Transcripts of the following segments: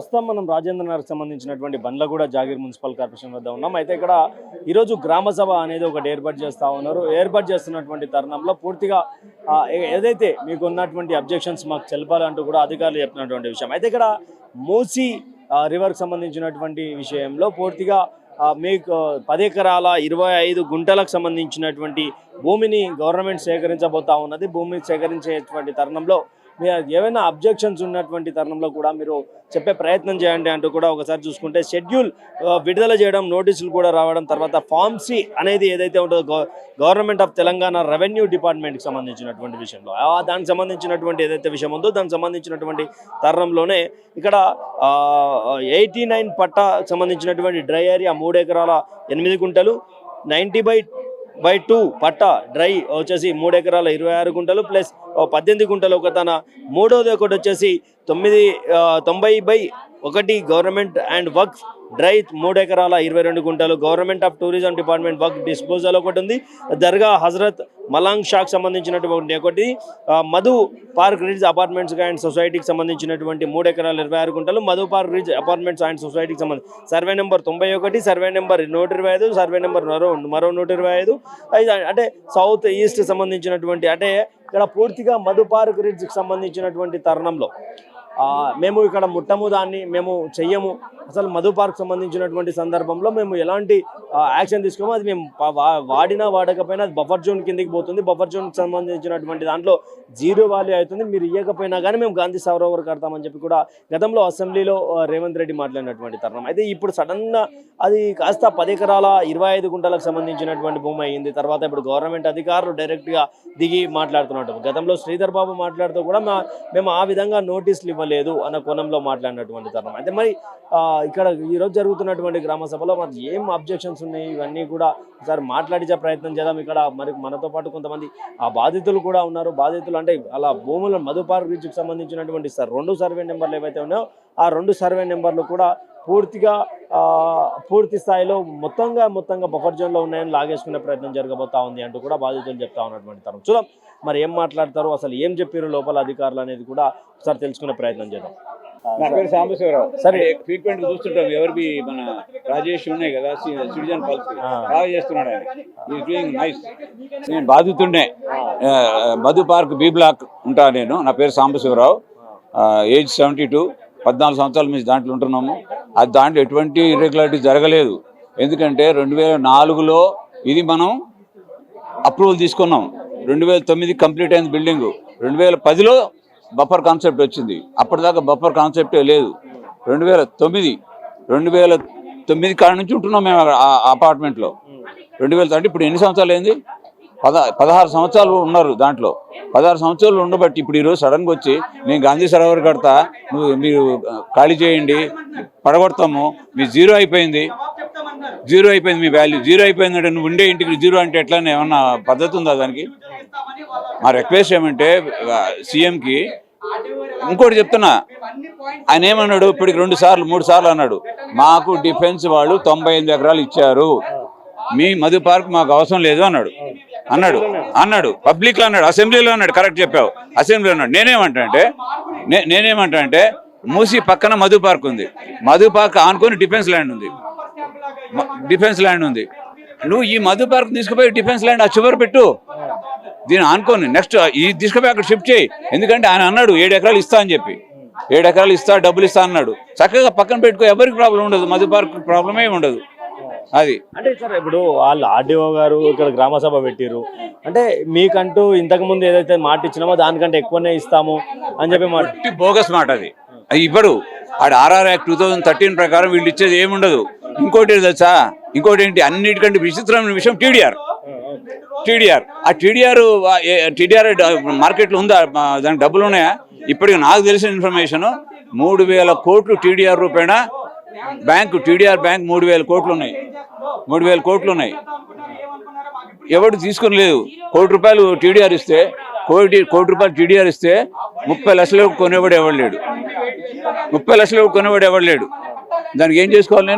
ప్రస్తుతం మనం రాజేంద్ర నగర్కి సంబంధించినటువంటి బండ్లగూడ జాగీర్ మున్సిపల్ కార్పొరేషన్ వద్ద ఉన్నాం. అయితే ఇక్కడ ఈరోజు గ్రామ సభ అనేది ఒకటి ఏర్పాటు చేస్తూ ఉన్నారు. ఏర్పాటు చేస్తున్నటువంటి తరుణంలో పూర్తిగా ఏదైతే మీకు ఉన్నటువంటి అబ్జెక్షన్స్ మాకు తెలపాలంటూ కూడా అధికారులు చెప్తున్నటువంటి విషయం. అయితే ఇక్కడ మూసీ రివర్కి సంబంధించినటువంటి విషయంలో పూర్తిగా మీకు 10 ఎకరాల 25 గుంటలకు సంబంధించినటువంటి భూమిని గవర్నమెంట్ సేకరించబోతా ఉన్నది. భూమిని సేకరించేటువంటి తరుణంలో మీరు ఏమైనా అబ్జెక్షన్స్ ఉన్నటువంటి తరుణంలో కూడా మీరు చెప్పే ప్రయత్నం చేయండి అంటూ కూడా ఒకసారి చూసుకుంటే షెడ్యూల్ విడుదల చేయడం, నోటీసులు కూడా రావడం, తర్వాత ఫామ్ సి అనేది ఏదైతే ఉంటుందో గవర్నమెంట్ ఆఫ్ తెలంగాణ రెవెన్యూ డిపార్ట్మెంట్కి సంబంధించినటువంటి విషయంలో దానికి సంబంధించినటువంటి ఏదైతే విషయం ఉందో దానికి సంబంధించినటువంటి తరుణంలోనే ఇక్కడ 89 పట్టా సంబంధించినటువంటి డ్రై ఏరియా 3 ఎకరాల 8 గుంటలు, 90/2 పట్టా డ్రై వచ్చేసి 3 ఎకరాల 26 గుంటలు ప్లస్ 18 గుంటలు ఒక తన, మూడోది ఒకటి వచ్చేసి 90/1 గవర్నమెంట్ అండ్ వర్క్ డ్రై 3 ఎకరాల 22 గుంటలు, government of tourism department work disposal ఒకటి ఉంది, దర్గా హజరత్ మలాంగ్ షాక్ సంబంధించినటువంటి ఒకటి, Madhu park ridge apartments and సొసైటీకి సంబంధించినటువంటి 3 ఎకరాల 26 గుంటలు, Madhu park ridge apartments and సొసైటీకి సంబంధించి survey number 91, survey number 125, survey number మరో 125, అంటే సౌత్ ఈస్ట్ సంబంధించినటువంటి, అంటే ఇక్కడ పూర్తిగా మధు పార్క్ రిడ్జ్కి సంబంధించినటువంటి తరుణంలో మేము ఇక్కడ ముట్టము, దాన్ని మేము చెయ్యము, అసలు మధు పార్క్ సంబంధించినటువంటి సందర్భంలో మేము ఎలాంటి యాక్షన్ తీసుకోమో అది మేము వాడినా వాడకపోయినా అది బఫర్ జోన్ కిందకి పోతుంది. బఫర్ జోన్కి సంబంధించినటువంటి దాంట్లో 0 వాల్యూ అవుతుంది. మీరు ఇవ్వకపోయినా కానీ మేము గాంధీ సరోవర్ కడతామని చెప్పి కూడా గతంలో అసెంబ్లీలో రేవంత్ రెడ్డి మాట్లాడినటువంటి తరుణం. అయితే ఇప్పుడు సడన్గా అది కాస్త 10 ఎకరాల 25 గుంటలకు సంబంధించినటువంటి భూమి అయింది. తర్వాత ఇప్పుడు గవర్నమెంట్ అధికారులు డైరెక్ట్గా దిగి మాట్లాడుతున్నట్టు, గతంలో శ్రీధర్ బాబు మాట్లాడుతూ కూడా మేము ఆ విధంగా నోటీసులు ఇవ్వలేదు అన్న కోణంలో మాట్లాడినటువంటి తరుణం. అయితే మరి ఇక్కడ ఈరోజు జరుగుతున్నటువంటి గ్రామ సభలో మరి ఏం అబ్జెక్షన్స్ ఉన్నాయి, ఇవన్నీ కూడా ఒకసారి మాట్లాడించే ప్రయత్నం చేద్దాం. ఇక్కడ మరి మనతో పాటు కొంతమంది బాధితులు కూడా ఉన్నారు. బాధితులు అంటే అలా భూముల మధు పార్క్ రీచ్కి సంబంధించినటువంటి 2 సర్వే నెంబర్లు ఏవైతే ఉన్నాయో ఆ 2 సర్వే నెంబర్లు కూడా పూర్తి స్థాయిలో మొత్తంగా బఫర్ జోన్లో ఉన్నాయని లాగేసుకునే ప్రయత్నం జరగబోతా ఉంది అంటూ కూడా బాధితులు చెప్తా ఉన్నటువంటి తరం. చూద్దాం మరి ఏం మాట్లాడతారు, అసలు ఏం చెప్పారు లోపల అధికారులు అనేది కూడా ఒకసారి తెలుసుకునే ప్రయత్నం చేద్దాం. నా పేరు సాంబశివరావు. సరే, ట్రీట్మెంట్ చూస్తుంటాం. ఎవరికి మన రాజేష్ ఉన్నాయి కదా, సిటిజన్ పాలసీ బాగా చేస్తున్నాడు ఆయన. నైస్. నేను బాధితుండే మధు పార్క్ బి బ్లాక్ ఉంటా. నా పేరు సాంబశివరావు. ఏజ్ 72, 14 సంవత్సరాల నుంచి దాంట్లో ఉంటున్నాము. అది దాంట్లో ఎటువంటి ఇర్రెగ్యులారిటీ జరగలేదు. ఎందుకంటే 2004లో ఇది మనం అప్రూవల్ తీసుకున్నాం. 2009 కంప్లీట్ అయిన బిల్డింగ్. 2010లో బఫర్ కాన్సెప్ట్ వచ్చింది. అప్పటిదాకా బఫర్ కాన్సెప్టే లేదు. 2009 కాడ నుంచి ఉంటున్నాం మేము ఆ అపార్ట్మెంట్లో. 2000 అంటే ఇప్పుడు ఎన్ని సంవత్సరాలు అయింది? 16 సంవత్సరాలు ఉన్నారు దాంట్లో. 16 సంవత్సరాలు ఉండబట్టి ఇప్పుడు ఈరోజు సడన్గా వచ్చి నేను గాంధీ సరోవర్ కడతా, మీరు ఖాళీ చేయండి, పడగొడతాము, మీ 0 అయిపోయింది మీ వాల్యూ 0 అయిపోయిందంటే నువ్వు ఉండే ఇంటికి 0 అంటే ఎట్లా? ఏమన్నా పద్ధతి ఉందా దానికి? మా రిక్వెస్ట్ ఏమంటే సీఎంకి ఇంకోటి చెప్తున్నా, ఆయన ఏమన్నాడు, ఇప్పటికి 2 సార్లు 3 సార్లు అన్నాడు, మాకు డిఫెన్స్ వాళ్ళు 98 ఎకరాలు ఇచ్చారు, మీ మధు పార్క్ మాకు అవసరం లేదు అన్నాడు పబ్లిక్లో అన్నాడు, అసెంబ్లీలో అన్నాడు. కరెక్ట్ చెప్పావు, అసెంబ్లీలో అన్నాడు. నేనేమంటా అంటే మూసి పక్కన మధు పార్క్ ఉంది, మధు పార్క్ ఆనుకొని డిఫెన్స్ ల్యాండ్ ఉంది. నువ్వు ఈ మధు పార్క్ తీసుకుపోయి డిఫెన్స్ ల్యాండ్ ఆ చివరి పెట్టు, దీన్ని ఆనుకొని నెక్స్ట్ ఇది తీసుకుపోయి అక్కడ షిఫ్ట్ చేయి. ఎందుకంటే ఆయన అన్నాడు 7 ఎకరాలు ఇస్తా అని చెప్పి, 7 ఎకరాలు ఇస్తా, డబ్బులు ఇస్తా అన్నాడు. చక్కగా పక్కన పెట్టుకో, ఎవరికి ప్రాబ్లం ఉండదు, మధు పార్క్ ప్రాబ్లమే ఉండదు. అది అంటే సార్ ఇప్పుడు వాళ్ళు ఆర్డీఓ గారు ఇక్కడ గ్రామ సభ పెట్టిరు అంటే మీకంటూ ఇంతకుముందు ఏదైతే మాట ఇచ్చినామో దానికంటే ఎక్కువనే ఇస్తాము అని చెప్పి బోగస్ మాట అది ఇవ్వడు. ఆడ RR Act 2013 ప్రకారం వీళ్ళు ఇచ్చేది ఏముండదు. ఇంకోటి తెలుసా, ఇంకోటి ఏంటి, అన్నిటికంటే విచిత్రమైన విషయం టీడీఆర్. ఆ టీడీఆర్ మార్కెట్లో ఉందా? దానికి డబ్బులు ఉన్నాయా? ఇప్పటికి నాకు తెలిసిన ఇన్ఫర్మేషన్ 3000 కోట్లు టీడీఆర్ రూపేణ బ్యాంకు, టీడీఆర్ బ్యాంక్ 3000 కోట్లు ఉన్నాయి. ఎవరు తీసుకుని లేదు. ₹1 కోటి టీడీఆర్ ఇస్తే, ₹1 కోటి టీడీఆర్ ఇస్తే 30 లక్షలకు కొనేవాడు ఎవడు లేడు. 30 లక్షలకు కొనేవాడు ఎవడు లేడు. దానికి ఏం చేసుకోవాలి?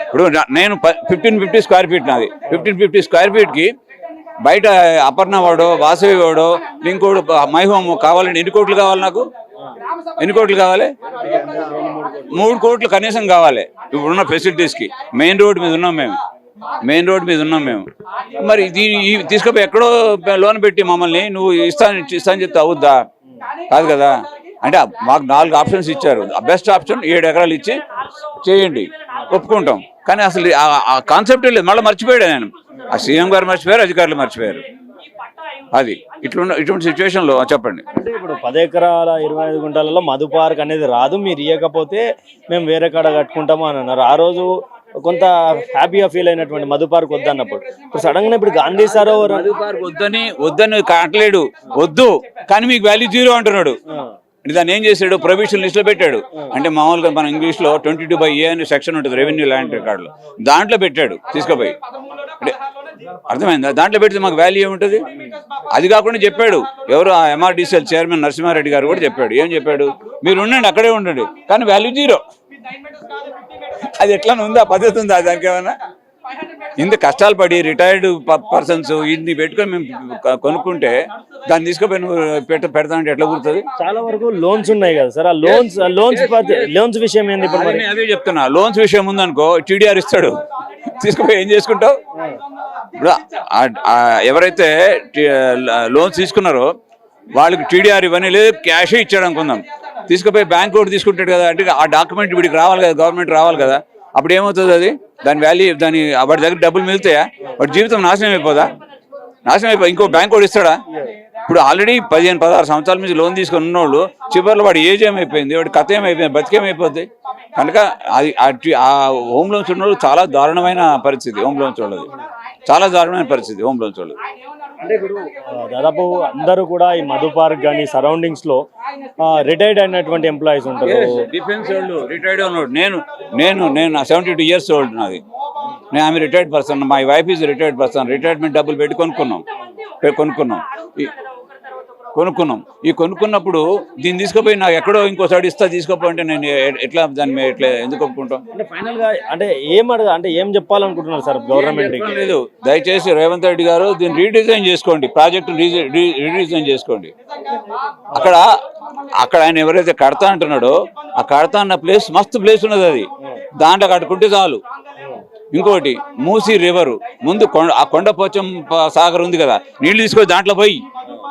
ఇప్పుడు నేను 1550 స్క్వేర్ ఫీట్ నాది. 1550 స్క్వేర్ ఫీట్కి బయట అపర్ణ వాడో, వాసవి వాడో, ఇంకోడు మై హోమ్ కావాలంటే ఎన్ని కోట్లు కావాలి నాకు? ఎన్ని కోట్లు కావాలి? 3 కోట్లు కనీసం కావాలి ఇప్పుడున్న ఫెసిలిటీస్కి. మెయిన్ రోడ్ మీద ఉన్నాం మేము. మరి తీసుకుపోయి ఎక్కడో లోన్ పెట్టి మమ్మల్ని నువ్వు ఇస్తాను చెప్తే అవుద్దా? కాదు కదా. అంటే మాకు 4 ఆప్షన్స్ ఇచ్చారు. బెస్ట్ ఆప్షన్ 7 ఎకరాలు ఇచ్చి చేయండి, ఒప్పుకుంటాం. కానీ అసలు ఆ కాన్సెప్ట్ లేదు. మళ్ళీ మర్చిపోయాడు నేను. ఆ సీఎం గారు మర్చిపోయారు, అధికారులు మర్చిపోయారు. అది ఇటువంటి సిచ్యువేషన్లో చెప్పండి. అంటే ఇప్పుడు 10 ఎకరాల 25 గుంటలలో మధు పార్క్ అనేది రాదు, మీరు ఇవ్వకపోతే మేము వేరే కాడ కట్టుకుంటాము అని అన్నారు. ఆ రోజు కొంత హ్యాపీగా ఫీల్ అయినటువంటి మధు పార్క్ వద్దన్నప్పుడు ఇప్పుడు సడన్ గా ఇప్పుడు గాంధీ సరోవర్ మధు పార్క్ వద్దని కావట్లేడు, వద్దు కానీ మీకు వాల్యూ 0 అంటున్నాడు. దాన్ని ఏం చేశాడు? ప్రొవిజన్ లిస్ట్ లో పెట్టాడు. అంటే మామూలుగా మన ఇంగ్లీష్ లో 22/A అనే సెక్షన్ ఉంటుంది రెవెన్యూ ల్యాండ్ రికార్డులో, దాంట్లో పెట్టాడు తీసుకుపోయి. అంటే అర్థమైందా? దాంట్లో పెడితే మాకు వాల్యూ ఏముంటుంది? అది కాకుండా చెప్పాడు ఎవరు MRDCL చైర్మన్ నరసింహారెడ్డి గారు కూడా చెప్పాడు. ఏం చెప్పాడు? మీరు ఉండండి, అక్కడే ఉండండి, కానీ వాల్యూ 0. అది ఎట్లా ఉంది? ఆ పద్ధతి ఉందా దానికి? ఏమన్నా ఇంత కష్టాలు పడి రిటైర్డ్ పర్సన్స్ ఇన్ని పెట్టుకొని మేము కొనుక్కుంటే దాన్ని తీసుకుపోయి నువ్వు పెడతానంటే ఎట్లా కుదురుతుంది? చాలా వరకు లోన్స్ ఉన్నాయి కదా సార్, ఆ లోన్స్ విషయం ఏంది? ఇప్పుడు అదే చెప్తున్నా. లోన్స్ విషయం ఉందనుకో TDR ఇస్తాడు, తీసుకుపోయి ఏం చేసుకుంటావు? ఇప్పుడు ఎవరైతే లోన్స్ తీసుకున్నారో వాళ్ళకి TDR ఇవన్నీ లేదు, క్యాషే ఇచ్చాడు అనుకుందాం. తీసుకుపోయి బ్యాంక్ కూడా తీసుకుంటాడు కదా. అంటే ఆ డాక్యుమెంట్ వీడికి రావాలి కదా, గవర్నమెంట్ రావాలి కదా. అప్పుడు ఏమవుతుంది? అది దాని వాల్యూ, వాడి దగ్గర డబ్బులు మిగులుతాయా? వాడి జీవితం నాశనం అయిపోదా? ఇంకో బ్యాంక్ కూడా ఇస్తాడా? ఇప్పుడు ఆల్రెడీ 15-16 సంవత్సరాల నుంచి లోన్ తీసుకొని ఉన్నోళ్ళు చివరిలో వాడు ఏజ్ ఏమైపోయింది, వాడి కథ ఏమైపోయింది, బతికేమైపోద్ది. కనుక అది ఆ హోమ్ లోన్స్ ఉన్నోళ్ళు చాలా దారుణమైన పరిస్థితి. హోమ్ లోన్స్ వాళ్ళది చాలా దారుణమైన పరిస్థితి. హోమ్ లోన్స్ వాళ్ళు అంటే ఇప్పుడు దాదాపు అందరూ కూడా ఈ మధు పార్క్ కానీ సరౌండింగ్స్ లో రిటైర్డ్ అయినటువంటి ఎంప్లాయీస్ ఉంటారు. డిఫెన్స్ వాళ్ళు రిటైర్డ్ ఉన్నాడు. నేను 72 years ఓల్డ్ నాది. ఆమె retired person, my wife is retired person. Retirement డబ్బులు పెట్టి కొనుక్కున్నాం. ఈ కొనుక్కున్నప్పుడు దీన్ని తీసుకుపోయి నాకు ఎక్కడో ఇంకోసారి ఇస్తా తీసుకోపో అంటే నేను ఎట్లా దాన్ని ఎట్లా ఎందుకు ఒప్పుకుంటాం? అంటే ఫైనల్ గా అంటే ఏం చెప్పాలనుకుంటున్నారు సార్ గవర్నమెంట్? లేదు, దయచేసి రేవంత్ రెడ్డి గారు దీన్ని రీడిజైన్ చేసుకోండి, ప్రాజెక్టు రీడిజైన్ చేసుకోండి. అక్కడ ఆయన ఎవరైతే కడతా అంటున్నాడో ఆ కడతా అన్న ప్లేస్ మస్తు ప్లేస్ ఉన్నది, అది దాంట్లో కట్టుకుంటే చాలు. ఇంకోటి మూసీ రివరు ముందు ఆ కొండపోచం సాగర్ ఉంది కదా, నీళ్లు తీసుకొని దాంట్లో పోయి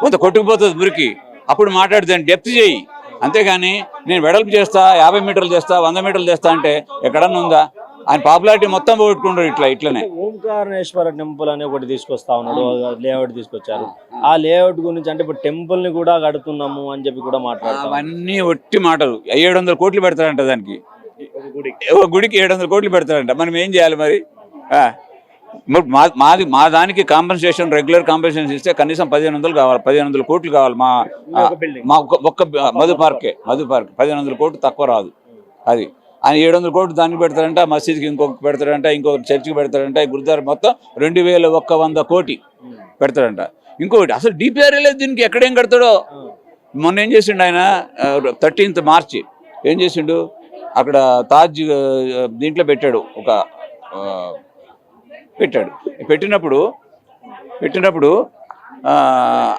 కొంత కొట్టుకుపోతుంది మురికి. అప్పుడు మాట్లాడుతాను, డెప్త్ చేయి. అంతేగాని నేను వెడల్పు చేస్తా, 50 మీటర్లు చేస్తా, 100 మీటర్లు చేస్తా అంటే ఎక్కడన్నా ఉందా? ఆయన పాపులారిటీ మొత్తం పోగొట్టుకుంటారు ఇట్లనే. ఓంకారేశ్వర టెంపుల్ అని ఒకటి తీసుకొస్తా ఉన్నాడు, లేఅవుట్ తీసుకొచ్చారు. ఆ లేఅవుట్ గురించి అంటే ఇప్పుడు టెంపుల్ ని కూడా కడుతున్నాము అని చెప్పి కూడా మాట్లాడతారు. అవన్నీ ఒట్టి మాటలు. 700 కోట్లు పెడతారంట దానికి, ఒక గుడికి 700 కోట్లు పెడతారంట. మనం ఏం చేయాలి మరి? మా దానికి కాంపెన్సేషన్, రెగ్యులర్ కాంపెన్సేషన్ ఇస్తే కనీసం 1500 కావాలి, 1500 కోట్లు కావాలి. మా ఒక్క మధు పార్క్ 1500 కోట్లు తక్కువ రాదు. అది ఆయన 700 కోట్లు దానికి పెడతారంట, మసీద్కి ఇంకొక పెడతారంట, ఇంకొక చర్చికి పెడతారంట, గురుద్వారా మొత్తం 2100 కోటి పెడతారంట. ఇంకొకటి అసలు DPR లేదు దీనికి, ఎక్కడేం కడతాడో. మొన్న ఏం చేసిండు ఆయన 13th March ఏం చేసిండు? అక్కడ తాజ్ దీంట్లో పెట్టాడు, పెట్టినప్పుడు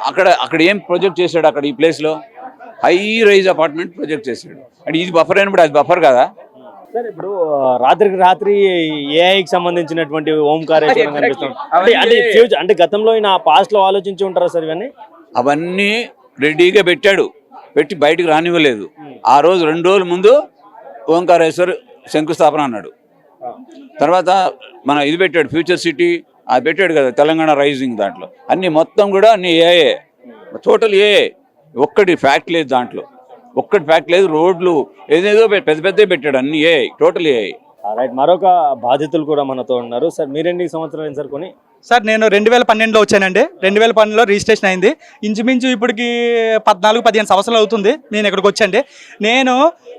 అక్కడ ఏం ప్రొజెక్ట్ చేశాడు? అక్కడ ఈ ప్లేస్లో హై రైజ్ అపార్ట్మెంట్ ప్రొజెక్ట్ చేశాడు. అంటే ఇది బఫర్ అయినప్పుడు అది బఫర్ కదా సార్? ఇప్పుడు రాత్రికి ఏఐకి సంబంధించినటువంటి ఓంకారేశ్వరం కనిపిస్తుంది. అంటే గతంలో పాస్ట్ లో ఆలోచించి ఉంటారా సార్ ఇవన్నీ? అవన్నీ రెడీగా పెట్టి బయటకు రానివ్వలేదు. ఆ రోజు 2 రోజుల ముందు ఓంకారేశ్వర్ శంకుస్థాపన అన్నాడు. తర్వాత మన ఇది పెట్టాడు, ఫ్యూచర్ సిటీ అది పెట్టాడు కదా, తెలంగాణ రైజింగ్. దాంట్లో అన్ని మొత్తం కూడా అన్ని ఏఏ, టోటల్ ఏఏ. ఒక్కటి ఫ్యాక్ట్ లేదు దాంట్లో, రోడ్లు ఏదేదో పెద్ద పెట్టాడు, అన్ని ఏఐ, టోటల్ ఏఐ. రైట్. మరొక బాధితులు కూడా మనతో ఉన్నారు. సార్ మీరెన్ని సంవత్సరాలు సార్ కొని? సార్ నేను 2012లో వచ్చానండి. 2012లో రిజిస్ట్రేషన్ అయింది. ఇంచుమించు ఇప్పటికి 14-15 సంవత్సరాలు అవుతుంది నేను ఇక్కడికి వచ్చండి. నేను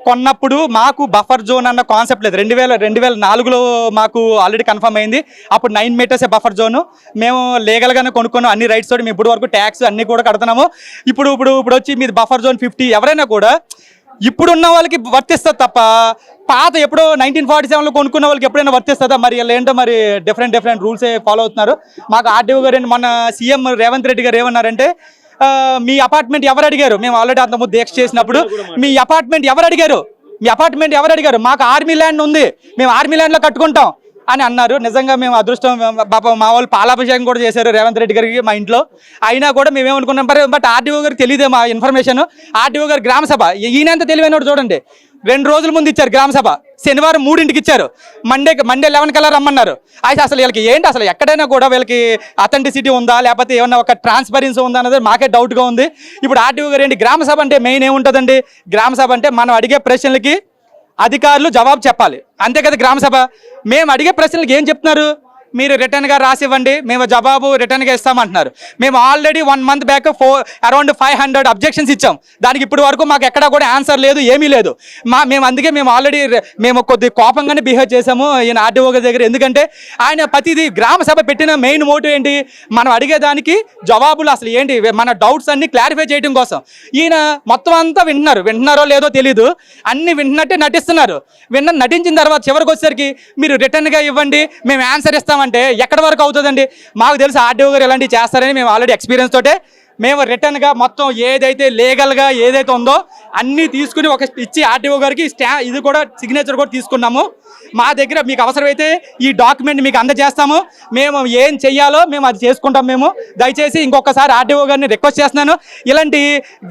కొన్నప్పుడు మాకు బఫర్ జోన్ అన్న కాన్సెప్ట్ లేదు. 2004లో మాకు ఆల్రెడీ కన్ఫర్మ్ అయింది. అప్పుడు 9 మీటర్సే బఫర్ జోను. మేము లీగల్గానే కొనుక్కున్నాం, అన్ని రైట్స్ తోటి. మేము ఇప్పుడు వరకు ట్యాక్స్ అన్నీ కూడా కడుతున్నాము. ఇప్పుడు వచ్చి మీది బఫర్ జోన్ 50. ఎవరైనా కూడా ఇప్పుడున్న వాళ్ళకి వర్తిస్తుంది తప్ప పాత ఎప్పుడో 1947లో కొనుక్కున్న వాళ్ళకి ఎప్పుడైనా వర్తిస్తుందా? మరి ఏంటో మరి డిఫరెంట్ రూల్సే ఫాలో అవుతున్నారు. మాకు ఆర్డీఓ గారు మొన్న సీఎం రేవంత్ రెడ్డి గారు ఏమన్నారంటే మీ అపార్ట్మెంట్ ఎవరు అడిగారు? మేము ఆల్రెడీ అంతకుముందు దీక్ష చేసినప్పుడు మీ అపార్ట్మెంట్ ఎవరు అడిగారు? మీ అపార్ట్మెంట్ ఎవరు అడిగారు? మాకు ఆర్మీ ల్యాండ్ ఉంది, మేము ఆర్మీ ల్యాండ్లో కట్టుకుంటాం అని అన్నారు. నిజంగా మేము అదృష్టం, పాప మా వాళ్ళు పాలాభిషేకం కూడా చేశారు రేవంత్ రెడ్డి గారికి మా ఇంట్లో. అయినా కూడా మేమేమనుకున్నాం, బట్ ఆర్డీఓ గారికి తెలియదే మా ఇన్ఫర్మేషన్. ఆర్డీఓ గారు గ్రామ సభ ఈయనంత తెలివైనడు చూడండి, 2 రోజుల ముందు ఇచ్చారు గ్రామ సభ, శనివారం 3ంటికి ఇచ్చారు, మండే 11 కల్లా రమ్మన్నారు. అయితే అసలు వీళ్ళకి ఏంటి, అసలు ఎక్కడైనా కూడా వీళ్ళకి అథెంటిసిటీ ఉందా లేకపోతే ఏమన్నా ఒక ట్రాన్స్పరెన్సీ ఉందా అన్నది మాకే డౌట్గా ఉంది. ఇప్పుడు ఆర్డీఓ గారు ఏంటి, గ్రామ సభ అంటే మెయిన్ ఏముంటుందండి? గ్రామ సభ అంటే మనం అడిగే ప్రశ్నలకి అధికారులు జవాబు చెప్పాలి, అంతే కదా గ్రామ సభ. మేము అడిగే ప్రశ్నలకు ఏం చెప్తున్నారు? మీరు రిటర్న్గా రాసివ్వండి, మేము జవాబు రిటర్న్గా ఇస్తామంటున్నారు. మేము already 1 month back around 500 objections ఇచ్చాం, దానికి ఇప్పటి వరకు మాకు ఎక్కడా కూడా ఆన్సర్ లేదు, ఏమీ లేదు. అందుకే మేము ఆల్రెడీ కొద్ది కోపంగానే బిహేవ్ చేసాము ఈయన ఆర్డీఓ గారి దగ్గర. ఎందుకంటే ఆయన ప్రతిదీ గ్రామ సభ పెట్టిన మెయిన్ మోటివ్ ఏంటి, మనం అడిగేదానికి జవాబులు అసలు ఏంటి, మన డౌట్స్ అన్ని క్లారిఫై చేయడం కోసం. ఈయన మొత్తం అంతా వింటున్నారో లేదో తెలీదు, అన్ని వింటున్నట్టే నటిస్తున్నారు. నటించిన తర్వాత చివరికి వచ్చేసరికి మీరు రిటర్న్గా ఇవ్వండి, మేము ఆన్సర్ ఇస్తామంటే ఎక్కడి వరకు అవుతుందండి? మాకు తెలుసు ఆర్డీఓ గారు ఎలాంటివి చేస్తారని, మేము ఆల్రెడీ ఎక్స్పీరియన్స్ తోటే మేము రిటర్న్గా మొత్తం ఏదైతే లీగల్గా ఏదైతే ఉందో అన్నీ తీసుకుని ఒక ఇచ్చి ఆర్డీఓ గారికి ఇది కూడా సిగ్నేచర్ కూడా తీసుకున్నాము. మా దగ్గర మీకు అవసరమైతే ఈ డాక్యుమెంట్ మీకు అందజేస్తాము, మేము ఏం చెయ్యాలో మేము అది చేసుకుంటాం. మేము దయచేసి ఇంకొకసారి ఆర్డీఓ గారిని రిక్వెస్ట్ చేస్తున్నాను, ఇలాంటి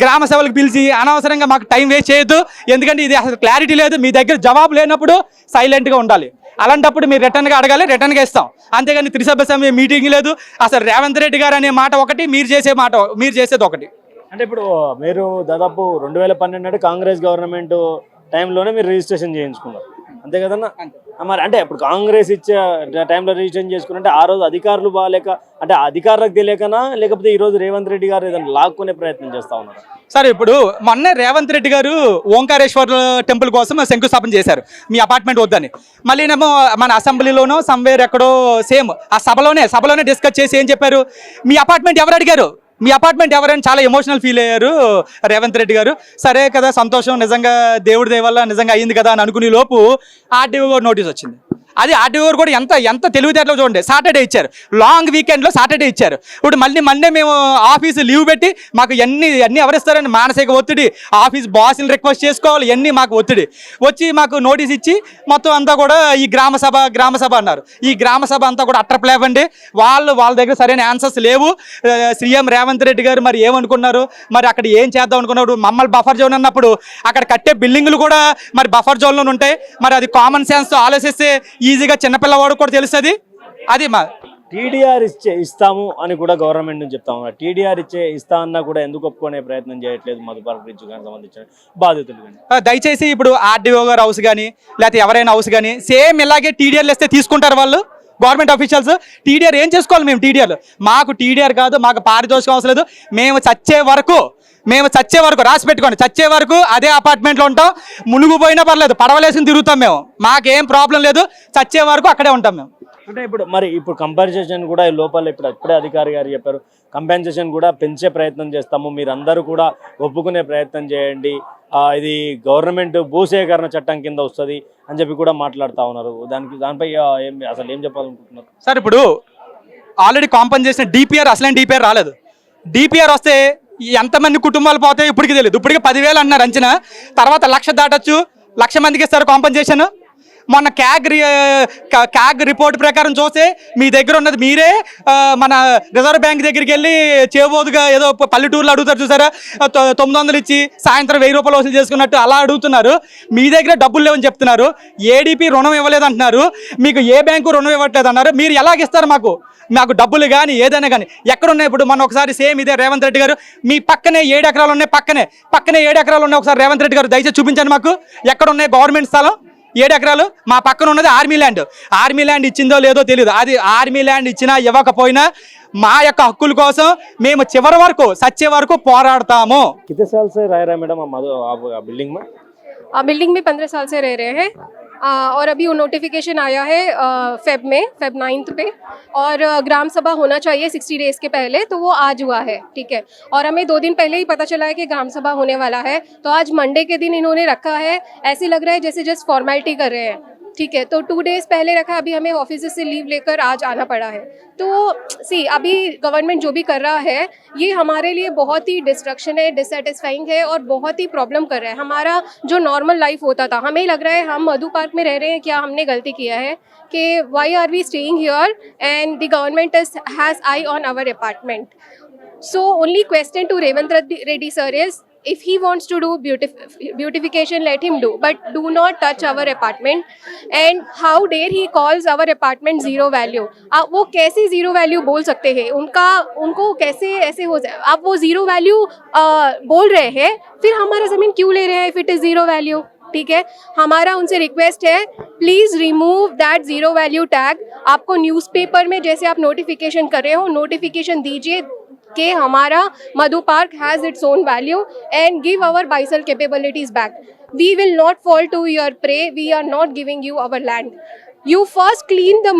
గ్రామ సభలకు పిలిచి అనవసరంగా మాకు టైం వేస్ట్ చేయొద్దు. ఎందుకంటే ఇది అసలు క్లారిటీ లేదు, మీ దగ్గర జవాబు లేనప్పుడు సైలెంట్గా ఉండాలి. అలాంటప్పుడు మీరు రిటర్న్గా అడగాలి, రిటర్న్గా ఇస్తాం. అంతేగాని త్రిసభ్య సభ్య మీటింగ్ లేదు. అసలు రేవంత్ రెడ్డి గారు అనే మాట ఒకటి, మీరు చేసేది ఒకటి. అంటే ఇప్పుడు మీరు దాదాపు 2012 నాటి కాంగ్రెస్ గవర్నమెంట్ టైంలోనే మీరు రిజిస్ట్రేషన్ చేయించుకున్నారు, అంతే కదన్నా? మరి అంటే ఇప్పుడు కాంగ్రెస్ ఇచ్చే టైంలో రిజిస్ట్రేషన్ చేసుకున్నట్టే ఆ రోజు అధికారులు బాగాలేక, అంటే అధికారులకు తెలియకనా, లేకపోతే ఈరోజు రేవంత్ రెడ్డి గారు ఏదైనా లాక్కునే ప్రయత్నం చేస్తా ఉన్నారు? సరే, ఇప్పుడు మొన్న రేవంత్ రెడ్డి గారు ఓంకారేశ్వర్ టెంపుల్ కోసం శంకుస్థాపన చేశారు, మీ అపార్ట్మెంట్ వద్దని. మళ్ళీనేమో మన అసెంబ్లీలోనో సమ్వేర్ ఎక్కడో సేమ్ ఆ సభలోనే డిస్కస్ చేసి ఏం చెప్పారు, మీ అపార్ట్మెంట్ ఎవరు అడిగారు, మీ అపార్ట్మెంట్ ఎవరైనా చాలా ఎమోషనల్ ఫీల్ అయ్యారు రేవంత్ రెడ్డి గారు. సరే కదా, సంతోషం, నిజంగా దేవుడి దయ వల్ల నిజంగా అయ్యింది కదా అని అనుకునే లోపు ఆర్డీఓ నోటీస్ వచ్చింది. అది ఆర్డీఓ కూడా ఎంత తెలివితేటలో చూడండి, సాటర్డే ఇచ్చారు, లాంగ్ వీకెండ్లో సాటర్డే ఇచ్చారు. ఇప్పుడు మళ్ళీ మేము ఆఫీసు లీవ్ పెట్టి మాకు ఎన్ని ఎవరిస్తారని మానసిక ఒత్తిడి, ఆఫీస్ బాస్ని రిక్వెస్ట్ చేసుకోవాలి, ఇవన్నీ మాకు ఒత్తిడి వచ్చి మాకు నోటీస్ ఇచ్చి మొత్తం అంతా కూడా ఈ గ్రామ సభ అన్నారు. ఈ గ్రామ సభ అంతా కూడా అట్రప్లేవండి, వాళ్ళ దగ్గర సరైన ఆన్సర్స్ లేవు. సీఎం రేవంత్ రెడ్డి గారు మరి ఏమనుకున్నారు, మరి అక్కడ ఏం చేద్దాం అనుకున్నారు? మమ్మల్ని బఫర్ జోన్ అన్నప్పుడు అక్కడ కట్టే బిల్డింగ్లు కూడా మరి బఫర్ జోన్లో ఉంటాయి, మరి అది కామన్ సెన్స్ ఆలోచిస్తే ఈజీగా చిన్నపిల్లవాడు కూడా తెలుస్తుంది. అది మా టీడీఆర్ ఇస్తాము అని కూడా గవర్నమెంట్ నుంచి చెప్తా ఉన్నారు. టీడీఆర్ ఇస్తా అన్నా కూడా ఎందుకు ఒప్పుకునే ప్రయత్నం చేయట్లేదు మధుపాల్ బ్రిడ్జ్ కానీ సంబంధించిన బాధితులు కానీ? దయచేసి ఇప్పుడు ఆర్డీఓ గారు హౌస్ కానీ లేకపోతే ఎవరైనా హౌస్ కానీ సేమ్ ఇలాగే టీడీఆర్లు ఇస్తే తీసుకుంటారు వాళ్ళు గవర్నమెంట్ అఫీషియల్స్. టీడీఆర్ ఏం చేసుకోవాలి? మేము టీడీఆర్, మాకు టీడీఆర్ కాదు, మాకు పారితోషికం అవసరం లేదు. మేము చచ్చే వరకు రాసి పెట్టుకోండి, చచ్చే వరకు అదే అపార్ట్మెంట్లో ఉంటాం, మునిగిపోయినా పర్లేదు, పడవలేసుకుని తిరుగుతాం మేము, మాకేం ప్రాబ్లం లేదు, చచ్చే వరకు అక్కడే ఉంటాం మేము. అంటే ఇప్పుడు కంపెన్సేషన్ కూడా లోపల ఇప్పుడే అధికారి గారు చెప్పారు, కంపెన్సేషన్ కూడా పెంచే ప్రయత్నం చేస్తాము, మీరందరూ కూడా ఒప్పుకునే ప్రయత్నం చేయండి, ఇది గవర్నమెంట్ భూసేకరణ చట్టం కింద వస్తుంది అని చెప్పి కూడా మాట్లాడుతూ ఉన్నారు. దానిపై అసలు ఏం చెప్పాలనుకుంటున్నారు సార్? ఇప్పుడు ఆల్రెడీ కాంపెన్సేషన్ డిపిఆర్, అసలైన డిపిఆర్ రాలేదు. డిపిఆర్ వస్తే ఎంతమంది కుటుంబాలు పోతాయి ఇప్పటికి తెలియదు. ఇప్పటికి 10,000 అన్నారు అంచనా, తర్వాత 1,00,000 దాటొచ్చు, 1,00,000 మందికి ఇస్తారు కాంపెన్సేషన్. మొన్న క్యాగ్ రిపోర్ట్ ప్రకారం చూస్తే మీ దగ్గర ఉన్నది మీరే మన రిజర్వ్ బ్యాంక్ దగ్గరికి వెళ్ళి చేయబోదుగా ఏదో పల్లెటూరులో అడుగుతారు చూసారా, 900 ఇచ్చి సాయంత్రం 1000 రూపాయలు వసూలు చేసుకున్నట్టు అలా అడుగుతున్నారు. మీ దగ్గర డబ్బులు లేవని చెప్తున్నారు, ఏడీపీ రుణం ఇవ్వలేదు అంటున్నారు, మీకు ఏ బ్యాంకు రుణం ఇవ్వట్లేదు అన్నారు. మీరు ఎలాగిస్తారు మాకు డబ్బులు కానీ ఏదైనా కానీ? ఎక్కడున్నాయి? ఇప్పుడు మన ఒకసారి సేమ్ ఇదే రేవంత్ రెడ్డి గారు, మీ పక్కనే 7 ఎకరాలు ఉన్నాయి, పక్కనే 7 ఎకరాలు ఉన్నాయి. ఒకసారి రేవంత్ రెడ్డి గారు దయచేసి చూపించండి మాకు, ఎక్కడున్నాయి గవర్నమెంట్ స్థలం 7 ఎకరాలు? మా పక్కన ఉన్నది ఆర్మీ ల్యాండ్ ఇచ్చిందో లేదో తెలియదు. అది ఆర్మీ ల్యాండ్ ఇచ్చినా ఇవ్వకపోయినా మా యొక్క హక్కుల కోసం మేము చివరి వరకు సచ్చే వరకు పోరాడతాము. कितने साल से रह रहे हैं मैडम आप बिल्डिंग में? बिल्डिंग में 15 साल से रह रहे हैं और अभी वो नोटिफिकेशन आया है फेब 9th पे और ग्राम सभा होना चाहिए 60 डेज़ के पहले, तो वो आज हुआ है, ठीक है। और हमें 2 दिन पहले ही पता चला है कि ग्राम सभा होने वाला है, तो आज मंडे के दिन इन्होंने रखा है। ऐसे लग रहा है जैसे जस्ट फॉर्मेलिटी कर रहे हैं, ठीक है, तो 2 डेज़ पहले रखा, अभी हमें ऑफिस से लीव लेकर आज आना पड़ा है। तो सी अभी गवर्नमेंट जो भी कर रहा है ये हमारे लिए बहुत ही डिस्ट्रक्शन है, डिससेटिस्फाइंग है और बहुत ही प्रॉब्लम कर रहा है। हमारा जो नॉर्मल लाइफ होता था, हमें लग रहा है हम मधु पार्क में रह रहे हैं, क्या हमने गलती किया है कि why are we staying here and the government has eye on our apartment. So only question to Revant Reddy sir is, if he wants to do beautification, let him do, but do not touch our apartment. And how dare he calls our apartment zero value? वो कैसे zero value बोल सकते हैं? उनको कैसे ऐसे हो जाए? आप वो zero value बोल रहे हैं, फिर हमारा ज़मीन क्यों ले रहे हैं if it is zero value? ठीक है, हमारा उनसे रिक्वेस्ट है, please remove that zero value tag. आपको न्यूज़पेपर में जैसे आप नोटिफिकेशन कर रहे हो, नोटिफिकेशन दीजिए कि हमारा Madhu park has its own value and give our basal capabilities back. We will not fall to your prey, we are not giving you our land. You first clean the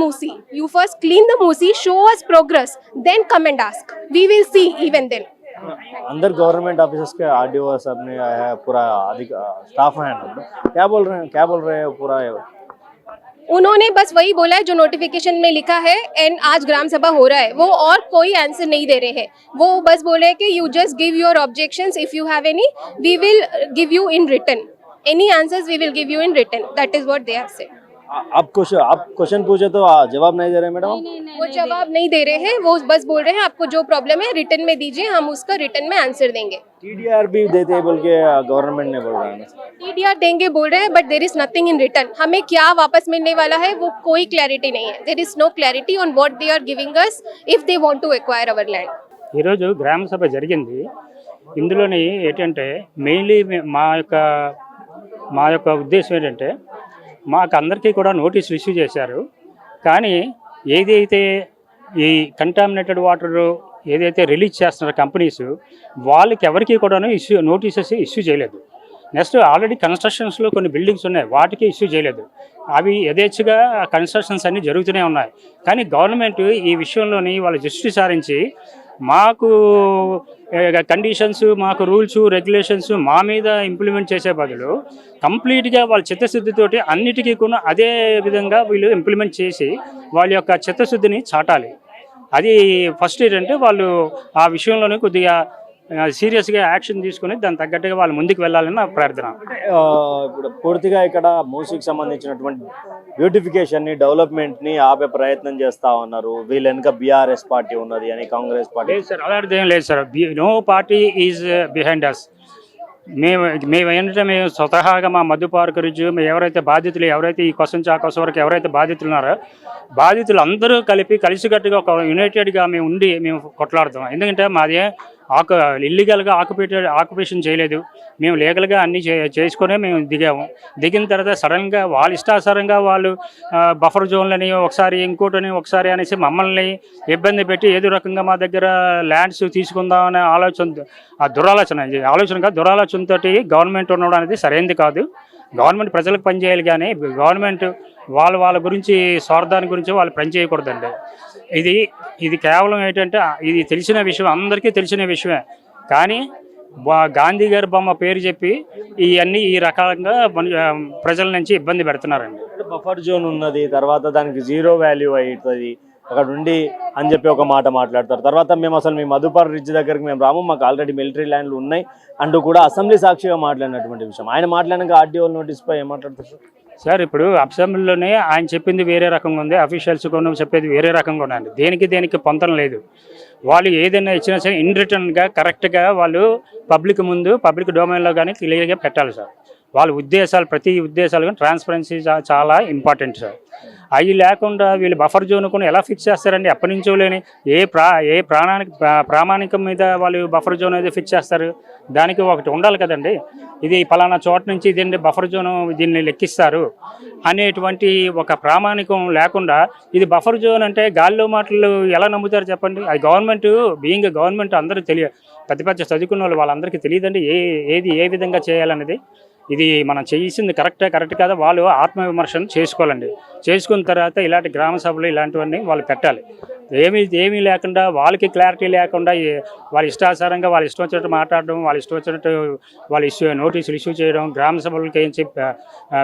Musi, show us progress, then come and ask. We will see even then. अंदर government officers के RDO सब ने आया है, पूरा अधिक staff है ना, क्या बोल रहे हैं पूरा? उन्होंने बस वही बोला है जो नोटिफिकेशन में लिखा है एंड आज ग्राम सभा हो रहा है, वो और कोई आंसर नहीं दे रहे हैं। वो बस बोले कि you just give your objections, if you have any we will give you in written, any answers we will give you in written, that is what they have said. आप क्वेश्चन पूछे तो जवाब नहीं दे रहे मैडम? वो जवाब नहीं दे रहे हैं, वो बस बोल रहे हैं आपको जो प्रॉब्लम है रिटन में दीजिए, हम उसका रिटन में आंसर देंगे। टीडीआर भी देते हैं बोल के गवर्नमेंट ने बोल रहा है ना। टीडीआर देंगे बोल रहे हैं, but there is nothing in return. हमें क्या वापस मिलने वाला है वो कोई क्लैरिटी नहीं है। There is no clarity on what they are giving us if they want to acquire our land. ఈరోజు గ్రామ సభ జరిగింది। ఇందులోని ఏంటంటే మెయిన్లీ మా యొక్క ఉద్దేశం ఏంటంటే మాకు అందరికీ కూడా నోటీసులు ఇష్యూ చేశారు, కానీ ఏదైతే ఈ కంటామినేటెడ్ వాటర్ ఏదైతే రిలీజ్ చేస్తున్నారో కంపెనీస్, వాళ్ళకి ఎవరికి కూడాను నోటీసెస్ ఇష్యూ చేయలేదు। నెక్స్ట్ ఆల్రెడీ కన్స్ట్రక్షన్స్లో కొన్ని బిల్డింగ్స్ ఉన్నాయి, వాటికి ఇష్యూ చేయలేదు। అవి యథేచ్ఛగా కన్స్ట్రక్షన్స్ అన్నీ జరుగుతూనే ఉన్నాయి, కానీ గవర్నమెంట్ ఈ విషయంలోని వాళ్ళు దృష్టి సారించి మాకు కండిషన్స్, మాకు రూల్స్ రెగ్యులేషన్స్ మా మీద ఇంప్లిమెంట్ చేసే బదులు కంప్లీట్గా వాళ్ళ చిత్తశుద్ధితోటి అన్నిటికీ కూడా అదే విధంగా వీళ్ళు ఇంప్లిమెంట్ చేసి వాళ్ళ యొక్క చిత్తశుద్ధిని చాటాలి। అది ఫస్ట్ ఏంటంటే వాళ్ళు ఆ విషయంలోనే కొద్దిగా సీరియస్గా యాక్షన్ తీసుకుని దానికి తగ్గట్టుగా వాళ్ళు ముందుకు వెళ్ళాలని నా ప్రార్థన। ఇప్పుడు పూర్తిగా ఇక్కడ మూసీకి సంబంధించినటువంటి బ్యూటిఫికేషన్ ని, డెవలప్మెంట్ ని ఆపే ప్రయత్నం చేస్తా ఉన్నారు। వీళ్ళ వెనుక బీఆర్ఎస్ పార్టీ ఉన్నది అని, కాంగ్రెస్ పార్టీ లేదు సార్, అలాంటిది ఏం లేదు sir. No party is behind us. మేము ఏంటంటే మేము స్వతహాగా మా మధు పార్క్ రిజ్యూ ఎవరైతే బాధితులు, ఎవరైతే ఈ క్వశ్చన్ ఆ క్వశ్చన్ వరకు ఎవరైతే బాధితులు ఉన్నారో బాధితులు అందరూ కలిసికట్టుగా ఒక యునైటెడ్గా మేము ఉండి మేము కొట్లాడుతాం। ఎందుకంటే మాది ఇల్లీగల్గా ఆక్యుపేషన్ చేయలేదు, మేము లీగల్గా అన్నీ చేసుకునే మేము దిగాము। దిగిన తర్వాత సడన్గా వాళ్ళ ఇష్టానుసారంగా వాళ్ళు బఫర్ జోన్లని ఒకసారి ఇంకోటని ఒకసారి అనేసి మమ్మల్ని ఇబ్బంది పెట్టి ఏదో రకంగా మా దగ్గర ల్యాండ్స్ తీసుకుందామనే దురాలోచనతో గవర్నమెంట్ ఉండడం అనేది సరైనది కాదు। గవర్నమెంట్ ప్రజలకు పనిచేయాలి, కానీ గవర్నమెంట్ వాళ్ళ గురించి స్వార్థాన్ని గురించి వాళ్ళు పనిచేయకూడదండి। ఇది కేవలం ఏంటంటే ఇది తెలిసిన విషయం, అందరికీ తెలిసిన విషయమే, కానీ గాంధీ గారి బొమ్మ పేరు చెప్పి ఇవన్నీ ఈ రకాలంగా ప్రజల నుంచి ఇబ్బంది పెడుతున్నారండి। బఫర్ జోన్ ఉన్నది, తర్వాత దానికి జీరో వాల్యూ అవుతుంది అక్కడ ఉండి అని చెప్పి ఒక మాట మాట్లాడతారు। తర్వాత మేము అసలు మీ మధుపార్ రిడ్జ్ దగ్గరికి మేము రాము, మాకు ఆల్రెడీ మిలిటరీ ల్యాండ్లు ఉన్నాయి అంటూ కూడా అసెంబ్లీ సాక్షిగా మాట్లాడినటువంటి విషయం। ఆయన మాట్లాడినాక ఆర్డీఓ నోటీస్పై ఏం మాట్లాడతారు సార్? ఇప్పుడు అసెంబ్లీలోనే ఆయన చెప్పింది వేరే రకంగా ఉంది, అఫీషియల్స్ కూడా చెప్పేది వేరే రకంగా ఉందండి। దేనికి పొంతన లేదు। వాళ్ళు ఏదైనా ఇచ్చినా సరే ఇన్ రిటర్న్గా కరెక్ట్గా వాళ్ళు పబ్లిక్ డొమైన్లో కానీ క్లియర్గా పెట్టాలి సార్। వాళ్ళ ఉద్దేశాలు, ప్రతి ఉద్దేశాలు కానీ ట్రాన్స్పరెన్సీ చాలా ఇంపార్టెంట్ సార్। అవి లేకుండా వీళ్ళు బఫర్ జోన్ కూడా ఎలా ఫిక్స్ చేస్తారండి? ఎప్పటి నుంచో లేని ఏ ప్రామాణికం మీద వాళ్ళు బఫర్ జోన్ అయితే ఫిక్స్ చేస్తారు? దానికి ఒకటి ఉండాలి కదండి, ఇది పలానా చోట నుంచి ఇదండి బఫర్ జోన్, దీన్ని లెక్కిస్తారు అనేటువంటి ఒక ప్రామాణికం లేకుండా ఇది బఫర్ జోన్ అంటే గాల్లో మాటలు ఎలా నమ్ముతారు చెప్పండి? అది గవర్నమెంట్ అందరూ పెద్ద చదువుకున్న వాళ్ళందరికీ తెలియదండి ఏది ఏ విధంగా చేయాలనేది। ఇది మనం చేసింది కరెక్ట్ కాదా వాళ్ళు ఆత్మవిమర్శన చేసుకోవాలండి। చేసుకున్న తర్వాత ఇలాంటి గ్రామ సభలు ఇలాంటివన్నీ వాళ్ళు పెట్టాలి. ఏమీ లేకుండా వాళ్ళకి క్లారిటీ లేకుండా వాళ్ళ ఇష్టానుసారంగా వాళ్ళ ఇష్టం వచ్చినట్టు మాట్లాడడం, వాళ్ళ ఇష్టం వచ్చినట్టు వాళ్ళు నోటీసులు ఇష్యూ చేయడం, గ్రామ సభలకి ఏం చెప్పి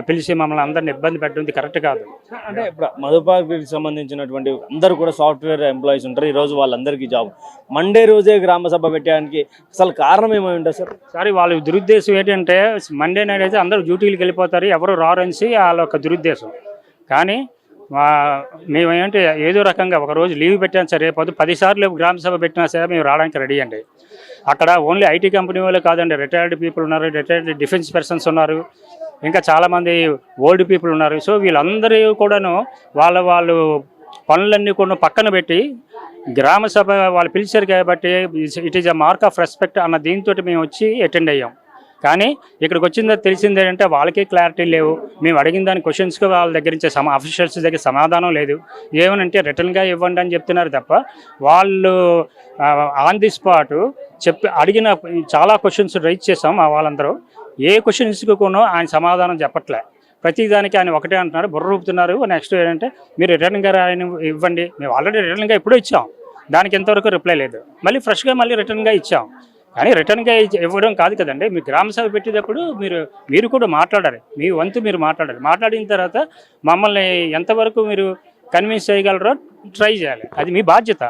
పిలిచి మమ్మల్ని అందరిని ఇబ్బంది పెట్టడం ఇది కరెక్ట్ కాదు. అంటే ఇప్పుడు మధుపార్కి సంబంధించినటువంటి అందరూ కూడా సాఫ్ట్వేర్ ఎంప్లాయీస్ ఉంటారు. ఈరోజు వాళ్ళందరికీ జాబ్, మండే రోజే గ్రామ సభ పెట్టడానికి అసలు కారణం ఏమై ఉంటుంది సార్? సారీ, వాళ్ళ దురుద్దేశం ఏంటంటే మండే నైట్ అయితే అందరూ డ్యూటీలకు వెళ్ళిపోతారు, ఎవరు రారనేసి వాళ్ళ యొక్క దురుద్దేశం. కానీ మేమేంటే ఏదో రకంగా ఒకరోజు లీవ్ పెట్టాను సరే, 10 సార్లు గ్రామ సభ పెట్టినా సరే మేము రావడానికి రెడీ అండి. అక్కడ ఓన్లీ ఐటీ కంపెనీ వాళ్ళే కాదండి, రిటైర్డ్ పీపుల్ ఉన్నారు, రిటైర్డ్ డిఫెన్స్ పర్సన్స్ ఉన్నారు, ఇంకా చాలామంది ఓల్డ్ పీపుల్ ఉన్నారు. సో వీళ్ళందరూ కూడాను వాళ్ళు పనులన్నీ కూడా పక్కన పెట్టి గ్రామ సభ వాళ్ళు పిలిచారు కాబట్టి it is a mark of respect అన్న దీంతో మేము వచ్చి అటెండ్ అయ్యాం. కానీ ఇక్కడికి వచ్చిందో తెలిసింది ఏంటంటే వాళ్ళకే క్లారిటీ లేవు. మేము అడిగిన దాని క్వశ్చన్స్కి వాళ్ళ దగ్గర నుంచి అఫీషియల్స్ దగ్గర సమాధానం లేదు. ఏమనంటే రిటర్న్గా ఇవ్వండి అని చెప్తున్నారు తప్ప వాళ్ళు ఆన్ ది స్పాట్ అడిగిన చాలా క్వశ్చన్స్ రైజ్ చేసాం. వాళ్ళందరూ ఏ క్వశ్చన్స్కి కూడా ఆయన సమాధానం చెప్పట్లే. ప్రతిదానికి ఆయన ఒకటే అంటున్నారు, బుర్ర ఊపుతున్నారు. నెక్స్ట్ ఏంటంటే మీరు రిటర్న్గా ఆయన ఇవ్వండి, మేము ఆల్రెడీ రిటర్న్గా ఎప్పుడూ ఇచ్చాం, దానికి ఎంతవరకు రిప్లై లేదు. మళ్ళీ ఫ్రెష్గా మళ్ళీ రిటర్న్గా ఇచ్చాం. కానీ రిటర్న్గా ఇవ్వడం కాదు కదండి, మీ గ్రామ సభ పెట్టేటప్పుడు మీరు కూడా మాట్లాడాలి, మీ వంతు మీరు మాట్లాడాలి. మాట్లాడిన తర్వాత మమ్మల్ని ఎంతవరకు మీరు కన్విన్స్ చేయగలరో ట్రై చేయాలి, అది మీ బాధ్యత.